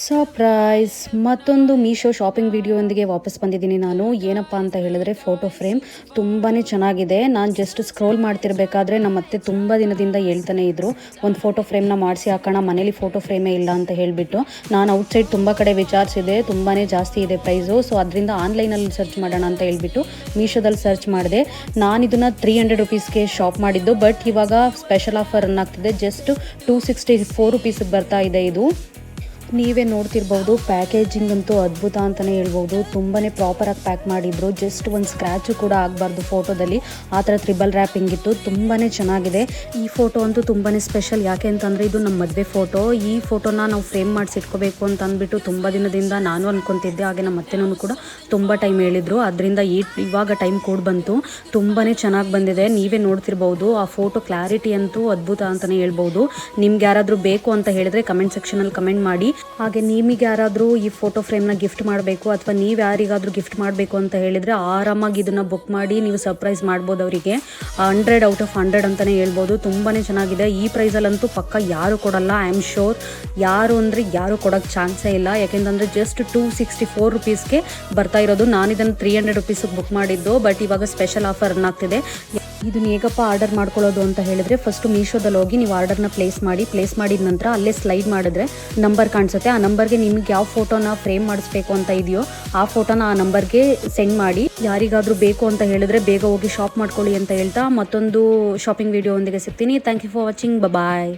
Surprise ಮತ್ತೊಂದು Meesho shopping ವಿಡಿಯೋದೊಂದಿಗೆ ವಾಪಸ್ ಬಂದಿದ್ದೀನಿ ನಾನು. ಏನಪ್ಪ ಅಂತ ಹೇಳಿದ್ರೆ ಫೋಟೋ ಫ್ರೇಮ್ ತುಂಬಾ ಚೆನ್ನಾಗಿದೆ. ನಾನು ಜಸ್ಟ್ ಸ್ಕ್ರೋಲ್ ಮಾಡ್ತಿರ್ಬೇಕಾದ್ರೆ ನಮ್ಮ ಅತ್ತೆ ತುಂಬ ದಿನದಿಂದ ಹೇಳ್ತಾನೆ ಇದ್ರು, ಒಂದು ಫೋಟೋ ಫ್ರೇಮ್ನ ಮಾಡಿಸಿ ಹಾಕೋಣ, ಮನೇಲಿ ಫೋಟೋ ಫ್ರೇಮೇ ಇಲ್ಲ ಅಂತ ಹೇಳಿಬಿಟ್ಟು. ನಾನು ಔಟ್ಸೈಡ್ ತುಂಬ ಕಡೆ ವಿಚಾರಿಸಿದೆ, ತುಂಬಾ ಜಾಸ್ತಿ ಇದೆ ಪ್ರೈಸು. ಸೊ ಅದರಿಂದ ಆನ್ಲೈನಲ್ಲಿ ಸರ್ಚ್ ಮಾಡೋಣ ಅಂತ ಹೇಳ್ಬಿಟ್ಟು ಮೀಶೋದಲ್ಲಿ ಸರ್ಚ್ ಮಾಡಿದೆ. ನಾನು ಇದನ್ನು 300 ರುಪೀಸ್ಗೆ ಶಾಪ್ ಮಾಡಿದ್ದು, ಬಟ್ ಇವಾಗ ಸ್ಪೆಷಲ್ ಆಫರ್ ರನ್ ಆಗ್ತಿದೆ. ಜಸ್ಟ್ 264 ರುಪೀಸ್ಗೆ ಬರ್ತಾ ಇದೆ ಇದು. ನೀವೇ ನೋಡ್ತಿರ್ಬೋದು, ಪ್ಯಾಕೇಜಿಂಗ್ ಅಂತೂ ಅದ್ಭುತ ಅಂತಲೇ ಹೇಳ್ಬೋದು. ತುಂಬಾ ಪ್ರಾಪರಾಗಿ ಪ್ಯಾಕ್ ಮಾಡಿದ್ರು, ಜಸ್ಟ್ ಒಂದು ಸ್ಕ್ರ್ಯಾಚು ಕೂಡ ಆಗಬಾರ್ದು ಫೋಟೋದಲ್ಲಿ, ಆ ಥರ ತ್ರಿಬಲ್ ರ್ಯಾಪಿಂಗ್ ಇತ್ತು. ತುಂಬಾ ಚೆನ್ನಾಗಿದೆ. ಈ ಫೋಟೋ ಅಂತೂ ತುಂಬಾ ಸ್ಪೆಷಲ್. ಯಾಕೆ ಅಂತಂದರೆ ಇದು ನಮ್ಮ ಮದುವೆ ಫೋಟೋ. ಈ ಫೋಟೋನ ನಾವು ಫ್ರೇಮ್ ಮಾಡಿಸಿ ಇಟ್ಕೋಬೇಕು ಅಂತ ಅಂದ್ಬಿಟ್ಟು ತುಂಬ ದಿನದಿಂದ ನಾನು ಅನ್ಕೊತಿದ್ದೆ. ಹಾಗೆ ನಮ್ಮ ಅತ್ತೆನೂ ಕೂಡ ತುಂಬ ಟೈಮ್ ಹೇಳಿದರು. ಅದರಿಂದ ಇವಾಗ ಟೈಮ್ ಕೂಡ ಬಂತು. ತುಂಬಾ ಚೆನ್ನಾಗಿ ಬಂದಿದೆ. ನೀವೇ ನೋಡ್ತಿರ್ಬೋದು, ಆ ಫೋಟೋ ಕ್ಲಾರಿಟಿ ಅಂತೂ ಅದ್ಭುತ ಅಂತಲೇ ಹೇಳ್ಬೋದು. ನಿಮ್ಗೆ ಯಾರಾದರೂ ಬೇಕು ಅಂತ ಹೇಳಿದ್ರೆ ಕಮೆಂಟ್ ಸೆಕ್ಷನಲ್ಲಿ ಕಮೆಂಟ್ ಮಾಡಿ. ಹಾಗೆ ನಿಮಗೆ ಯಾರಾದರೂ ಈ ಫೋಟೋ ಫ್ರೇಮ್ನ ಗಿಫ್ಟ್ ಮಾಡಬೇಕು ಅಥವಾ ನೀವು ಯಾರಿಗಾದರೂ ಗಿಫ್ಟ್ ಮಾಡಬೇಕು ಅಂತ ಹೇಳಿದರೆ ಆರಾಮಾಗಿ ಇದನ್ನು ಬುಕ್ ಮಾಡಿ ನೀವು ಸರ್ಪ್ರೈಸ್ ಮಾಡ್ಬೋದು ಅವರಿಗೆ. 100 ಔಟ್ ಆಫ್ 100 ಅಂತಲೇ ಹೇಳ್ಬೋದು. ತುಂಬಾ ಚೆನ್ನಾಗಿದೆ. ಈ ಪ್ರೈಸಲ್ಲಂತೂ ಪಕ್ಕ ಯಾರು ಕೊಡಲ್ಲ, ಐ ಆಮ್ ಶೋರ್. ಯಾರು ಅಂದರೆ ಯಾರು ಕೊಡೋಕ್ಕೆ ಚಾನ್ಸೇ ಇಲ್ಲ. ಯಾಕೆಂತಂದರೆ ಜಸ್ಟ್ 264 ರುಪೀಸ್ಗೆ ಬರ್ತಾ ಇರೋದು. ನಾನು ಇದನ್ನು 300 ರುಪೀಸಿಗೆ ಬುಕ್ ಮಾಡಿದ್ದು, ಬಟ್ ಇವಾಗ ಸ್ಪೆಷಲ್ ಆಫರ್ ರನ್ ಆಗ್ತಿದೆ. ಇದನ್ನ ಹೇಗಪ್ಪ ಆರ್ಡರ್ ಮಾಡ್ಕೊಳ್ಳೋದು ಅಂತ ಹೇಳಿದ್ರೆ, ಫಸ್ಟು ಮೀಶೋದಲ್ಲಿ ಹೋಗಿ ನೀವು ಆರ್ಡರ್ನ ಪ್ಲೇಸ್ ಮಾಡಿದ ನಂತರ ಅಲ್ಲೇ ಸ್ಲೈಡ್ ಮಾಡಿದ್ರೆ ನಂಬರ್ ಕಾಣಿಸುತ್ತೆ. ಆ ನಂಬರ್ಗೆ ನಿಮಗೆ ಯಾವ ಫೋಟೋನ ಫ್ರೇಮ್ ಮಾಡಿಸ್ಬೇಕು ಅಂತ ಇದೆಯೋ ಆ ಫೋಟೋನ ಆ ನಂಬರ್ಗೆ ಸೆಂಡ್ ಮಾಡಿ. ಯಾರಿಗಾದರೂ ಬೇಕು ಅಂತ ಹೇಳಿದ್ರೆ ಬೇಗ ಹೋಗಿ ಶಾಪ್ ಮಾಡ್ಕೊಳ್ಳಿ ಅಂತ ಹೇಳ್ತಾ ಮತ್ತೊಂದು ಶಾಪಿಂಗ್ ವಿಡಿಯೋ ಒಂದಿಗೆ ಸಿಗ್ತೀನಿ. Thank you for watching. Bye.